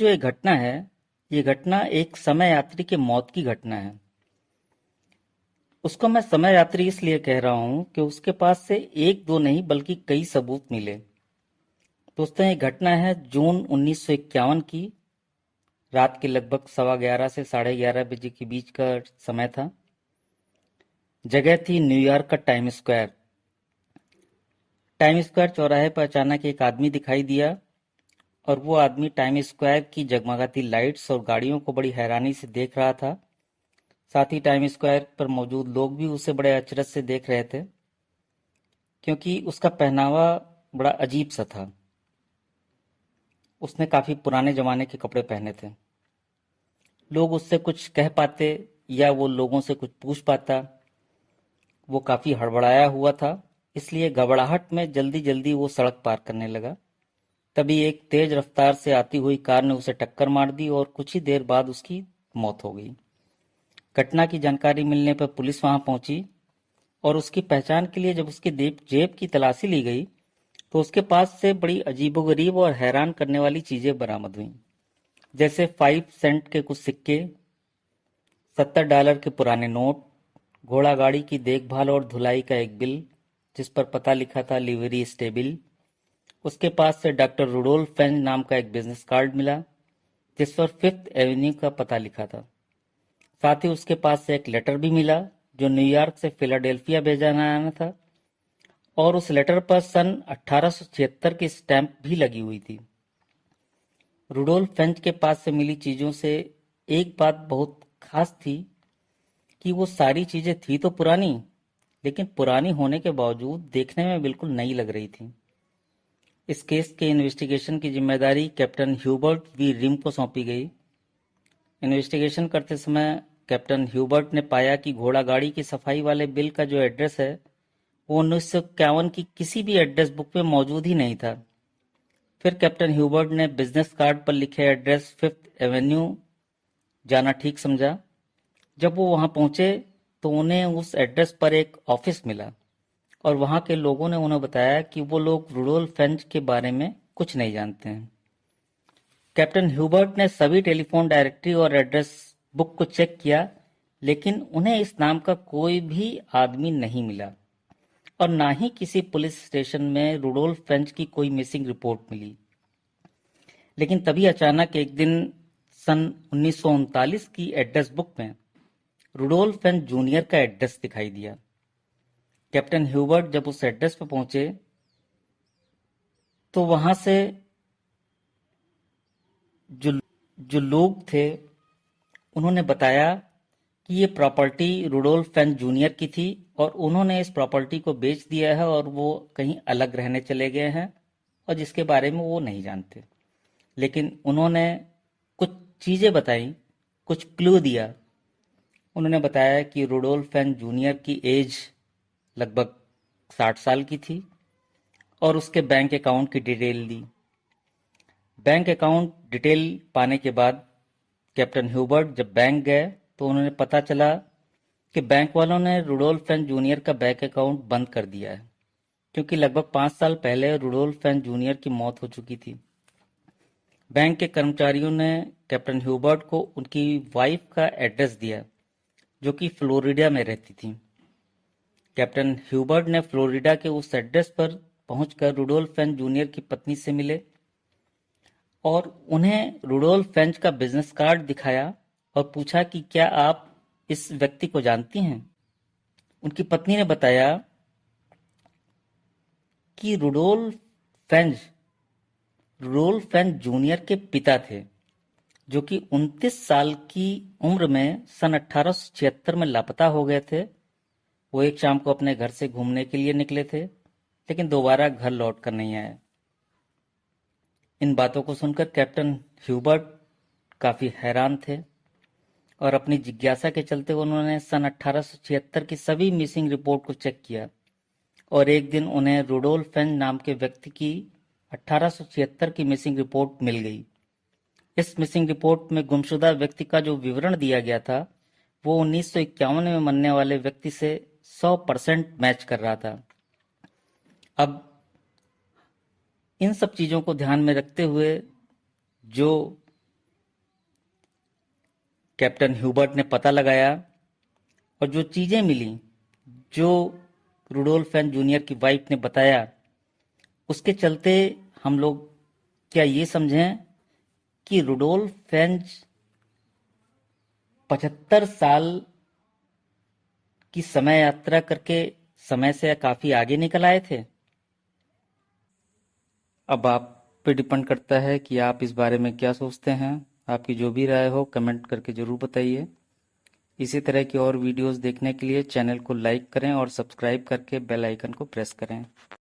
जो ये घटना है, ये घटना एक समय यात्री के मौत की घटना है। उसको मैं समय यात्री इसलिए कह रहा हूं कि उसके पास से एक दो नहीं बल्कि कई सबूत मिले। दोस्तों, ये घटना है जून 1951 की। रात के लगभग 11:15 से 11:30 के बीच का समय था। जगह थी न्यूयॉर्क का टाइम स्क्वायर। टाइम स्क्वायर चौराहे पर अचानक एक आदमी दिखाई दिया और वो आदमी टाइम स्क्वायर की जगमगाती लाइट्स और गाड़ियों को बड़ी हैरानी से देख रहा था। साथ ही टाइम स्क्वायर पर मौजूद लोग भी उसे बड़े अचरज से देख रहे थे, क्योंकि उसका पहनावा बड़ा अजीब सा था। उसने काफी पुराने जमाने के कपड़े पहने थे। लोग उससे कुछ कह पाते या वो लोगों से कुछ पूछ पाता। वो काफी हड़बड़ाया हुआ था, इसलिए घबराहट में जल्दी जल्दी वो सड़क पार करने लगा। तभी एक तेज रफ्तार से आती हुई कार ने उसे टक्कर मार दी और कुछ ही देर बाद उसकी मौत हो गई। घटना की जानकारी मिलने पर पुलिस वहां पहुंची और उसकी पहचान के लिए जब उसकी जेब की तलाशी ली गई तो उसके पास से बड़ी अजीबोगरीब और हैरान करने वाली चीजें बरामद हुई, जैसे 5 सेंट के कुछ सिक्के, $70 के पुराने नोट, घोड़ा गाड़ी की देखभाल और धुलाई का एक बिल जिस पर पता लिखा था लिवरी स्टेबिल। उसके पास से डॉक्टर रुडोल्फ फेंज नाम का एक बिजनेस कार्ड मिला जिस पर 5th एवेन्यू का पता लिखा था। साथ ही उसके पास से एक लेटर भी मिला जो न्यूयॉर्क से फिलाडेल्फिया भेजा आना था और उस लेटर पर सन 1876 की स्टैंप भी लगी हुई थी। रुडोल्फ फेंच के पास से मिली चीजों से एक बात बहुत खास थी कि वो सारी चीजें थी तो पुरानी, लेकिन पुरानी होने के बावजूद देखने में बिल्कुल नई लग रही थी। इस केस के इन्वेस्टिगेशन की जिम्मेदारी कैप्टन ह्यूबर्ट वी रिम को सौंपी गई। इन्वेस्टिगेशन करते समय कैप्टन ह्यूबर्ट ने पाया कि घोड़ा गाड़ी की सफाई वाले बिल का जो एड्रेस है वो 1951 की किसी भी एड्रेस बुक में मौजूद ही नहीं था। फिर कैप्टन ह्यूबर्ट ने बिजनेस कार्ड पर लिखे एड्रेस 5th एवेन्यू जाना ठीक समझा। जब वो वहां पहुंचे तो उन्हें उस एड्रेस पर एक ऑफिस मिला और वहां के लोगों ने उन्हें बताया कि वो लोग रुडोल्फ फेंच के बारे में कुछ नहीं जानते हैं। कैप्टन ह्यूबर्ट ने सभी टेलीफोन डायरेक्टरी और एड्रेस बुक को चेक किया, लेकिन उन्हें इस नाम का कोई भी आदमी नहीं मिला और ना ही किसी पुलिस स्टेशन में रुडोल्फ फेंच की कोई मिसिंग रिपोर्ट मिली। लेकिन तभी अचानक एक दिन सन 1939 की एड्रेस बुक में रुडोल्फ फेंच जूनियर का एड्रेस दिखाई दिया। कैप्टन ह्यूबर्ट जब उस एड्रेस पर पहुंचे तो वहां से जो जो लोग थे उन्होंने बताया कि ये प्रॉपर्टी रुडोल्फ फेंच जूनियर की थी और उन्होंने इस प्रॉपर्टी को बेच दिया है और वो कहीं अलग रहने चले गए हैं और जिसके बारे में वो नहीं जानते। लेकिन उन्होंने कुछ चीजें बताई, कुछ क्लू दिया। उन्होंने बताया कि रुडोल्फ फेंच जूनियर की एज लगभग 60 साल की थी और उसके बैंक अकाउंट की डिटेल दी। बैंक अकाउंट डिटेल पाने के बाद कैप्टन ह्यूबर्ट जब बैंक गए तो उन्होंने पता चला कि बैंक वालों ने रुडोल्फ फेंच जूनियर का बैंक अकाउंट बंद कर दिया है, क्योंकि लगभग 5 साल पहले रुडोल्फ फेंच जूनियर की मौत हो चुकी थी। बैंक के कर्मचारियों ने कैप्टन ह्यूबर्ट को उनकी वाइफ का एड्रेस दिया जो कि फ्लोरिडा में रहती थी। कैप्टन ह्यूबर्ट ने फ्लोरिडा के उस एड्रेस पर पहुंचकर रुडोल्फ फेंच जूनियर की पत्नी से मिले और उन्हें रुडोल्फ फेंच का बिजनेस कार्ड दिखाया और पूछा कि क्या आप इस व्यक्ति को जानती हैं। उनकी पत्नी ने बताया कि रुडोल्फ फेंच जूनियर के पिता थे, जो कि 29 साल की उम्र में सन 1876 में लापता हो गए थे। वो एक शाम को अपने घर से घूमने के लिए निकले थे, लेकिन दोबारा घर लौट कर नहीं आए। इन बातों को सुनकर कैप्टन ह्यूबर्ट काफी हैरान थे और अपनी जिज्ञासा के चलते उन्होंने सन 1876 की सभी मिसिंग रिपोर्ट को चेक किया और एक दिन उन्हें रुडोल्फ फेंच नाम के व्यक्ति की 1876 की मिसिंग रिपोर्ट मिल गई। इस मिसिंग रिपोर्ट में गुमशुदा व्यक्ति का जो विवरण दिया गया था वो 1951 में मरने वाले व्यक्ति से 100% मैच कर रहा था। अब इन सब चीजों को ध्यान में रखते हुए जो कैप्टन ह्यूबर्ट ने पता लगाया और जो चीजें मिली, जो रुडोल्फ फैन जूनियर की वाइफ ने बताया, उसके चलते हम लोग क्या ये समझें कि रुडोल्फ फैंज 75 साल की समय यात्रा करके समय से काफी आगे निकल आए थे। अब आप पे डिपेंड करता है कि आप इस बारे में क्या सोचते हैं। आपकी जो भी राय हो कमेंट करके जरूर बताइए। इसी तरह की और वीडियोस देखने के लिए चैनल को लाइक करें और सब्सक्राइब करके बेल आइकन को प्रेस करें।